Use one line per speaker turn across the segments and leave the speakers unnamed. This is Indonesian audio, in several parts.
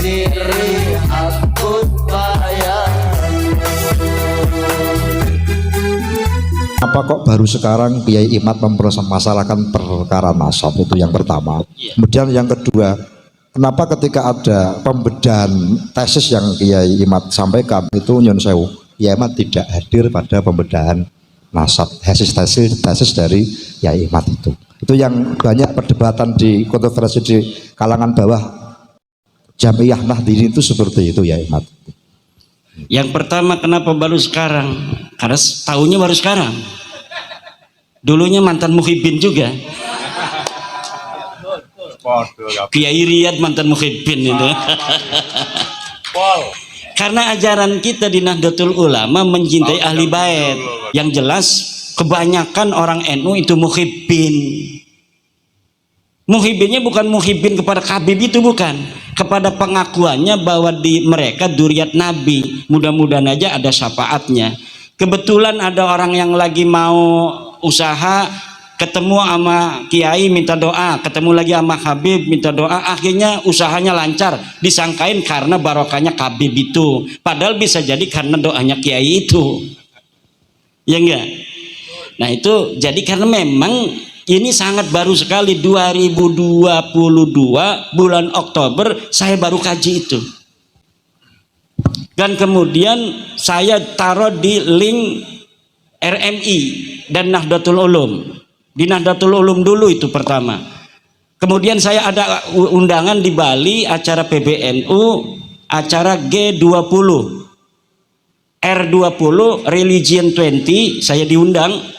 diri aku bayang.
Apa kok baru sekarang Kiai Imad mempermasalahkan perkara nasab? Itu yang pertama. Kemudian yang kedua, kenapa ketika ada pembedahan tesis yang Kiai Imad sampaikan itu nyun sewu, Kiai Imad tidak hadir pada pembedahan nasab, tesis dari Kiai Imad itu. Itu yang banyak perdebatan di kontroversi di kalangan bawah Jamiah Nahdliyin itu seperti itu ya Imad.
Yang pertama, kenapa baru sekarang? Karena tahunya baru sekarang. Dulunya mantan muhibbin juga. Kiai Riyad mantan muhibbin itu. Karena ajaran kita di Nahdlatul Ulama mencintai ahli bait. Yang jelas kebanyakan orang NU itu muhibbin. Muhibbinnya bukan muhibbin kepada Habib, itu bukan, kepada pengakuannya bahwa di mereka dzurriat Nabi. Mudah-mudahan aja ada syafaatnya. Kebetulan ada orang yang lagi mau usaha, ketemu sama kiai minta doa, ketemu lagi sama Habib minta doa, akhirnya usahanya lancar, disangkain karena barokahnya Habib itu, padahal bisa jadi karena doanya kiai itu, ya enggak? Nah itu jadi karena memang ini sangat baru sekali, 2022 bulan Oktober saya baru kaji itu. Dan kemudian saya taruh di link RMI dan Nahdlatul Ulum. Di Nahdlatul Ulum dulu itu pertama. Kemudian saya ada undangan di Bali, acara PBNU, acara G20, R20, Religion 20, saya diundang.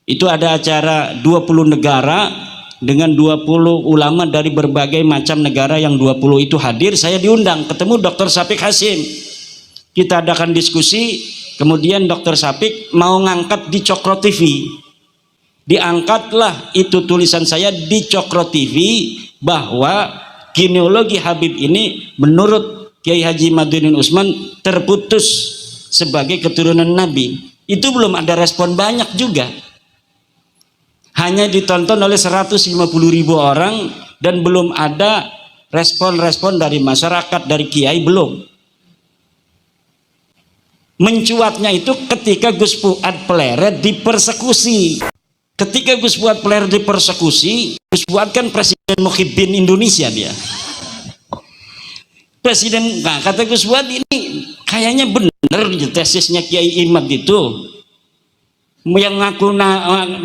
Itu ada acara 20 negara dengan 20 ulama dari berbagai macam negara, yang 20 itu hadir. Saya diundang, ketemu Dr. Syafiq Hasyim. Kita adakan diskusi, kemudian Dr. Syafiq mau ngangkat di Cokro TV. Diangkatlah itu tulisan saya di Cokro TV bahwa genealogi Habib ini menurut Kiai Haji Madudin Usman terputus sebagai keturunan Nabi. Itu belum ada respon banyak juga. Hanya ditonton oleh 150.000 orang dan belum ada respon-respon dari masyarakat, dari kiai belum. Mencuatnya itu ketika Gus Fuad Pleret dipersekusi. Ketika Gus Fuad Pleret dipersekusi, Gus Fuad kan presiden muhibbin Indonesia dia. Presiden, nah kata Gus Fuad, ini kayaknya benar tesisnya Kiai Imad itu. Yang ngaku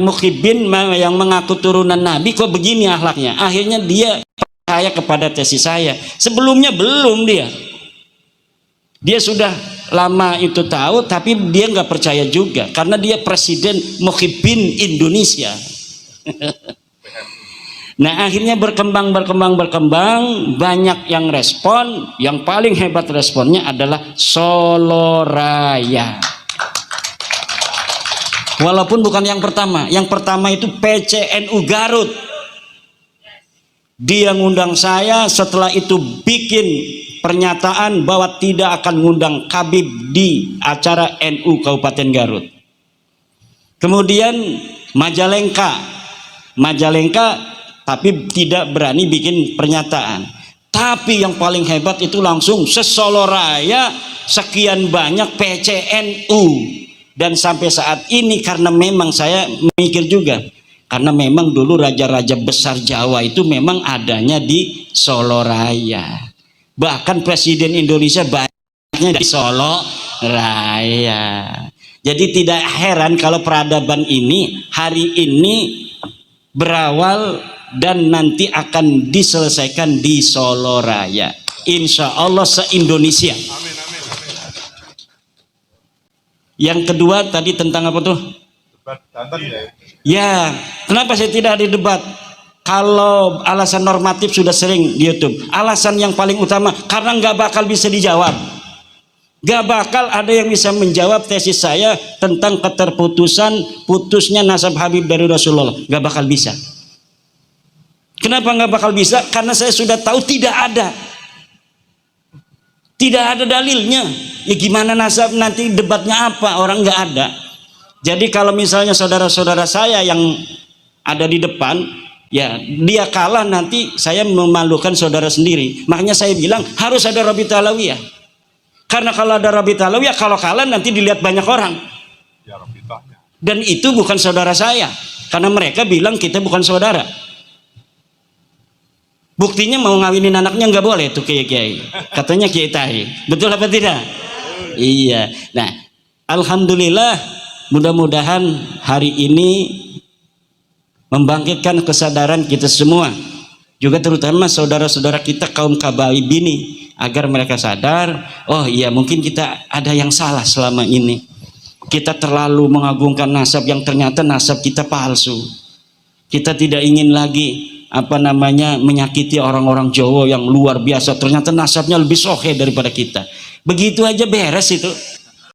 muhibbin, yang mengaku turunan Nabi kok begini akhlaknya. Akhirnya dia percaya kepada tesis saya. Sebelumnya belum dia sudah lama itu tahu, tapi dia nggak percaya juga karena dia presiden muhibbin Indonesia. Nah akhirnya berkembang, banyak yang respon. Yang paling hebat responnya adalah Solo Raya. Walaupun bukan yang pertama itu PCNU Garut. Dia ngundang saya, setelah itu bikin pernyataan bahwa tidak akan ngundang Habib di acara NU Kabupaten Garut. Kemudian Majalengka tapi tidak berani bikin pernyataan. Tapi yang paling hebat itu langsung se-Solo Raya sekian banyak PCNU. Dan sampai saat ini, karena memang saya mikir juga, karena memang dulu raja-raja besar Jawa itu memang adanya di Solo Raya. Bahkan presiden Indonesia banyaknya di Solo Raya. Jadi tidak heran kalau peradaban ini hari ini berawal dan nanti akan diselesaikan di Solo Raya. Insya Allah se-Indonesia. Yang kedua tadi tentang apa tuh? Debat Banten ya. Kenapa saya tidak ada debat? Kalau alasan normatif sudah sering di YouTube. Alasan yang paling utama karena nggak bakal bisa dijawab. Nggak bakal ada yang bisa menjawab tesis saya tentang putusnya nasab Habib dari Rasulullah. Nggak bakal bisa. Kenapa nggak bakal bisa? Karena saya sudah tahu tidak ada dalilnya. Ya gimana nasab, nanti debatnya apa, orang nggak ada. Jadi kalau misalnya saudara-saudara saya yang ada di depan Ya, dia kalah nanti saya memalukan saudara sendiri. Makanya saya bilang harus ada Rabithah Alawiyah. Karena kalau ada Rabithah Alawiyah, kalau kalah nanti dilihat banyak orang. Dan itu bukan saudara saya. Karena mereka bilang kita bukan saudara. Buktinya mau ngawinin anaknya nggak boleh tuh kiai-kiai. Katanya Kiai Tahir. Betul apa tidak? Iya. Nah, alhamdulillah, mudah-mudahan hari ini membangkitkan kesadaran kita semua, juga terutama saudara-saudara kita kaum kabaib ini, agar mereka sadar, oh iya mungkin kita ada yang salah selama ini, kita terlalu mengagungkan nasab yang ternyata nasab kita palsu. Kita tidak ingin lagi menyakiti orang-orang Jawa yang luar biasa, ternyata nasabnya lebih sohe daripada kita. Begitu aja beres itu.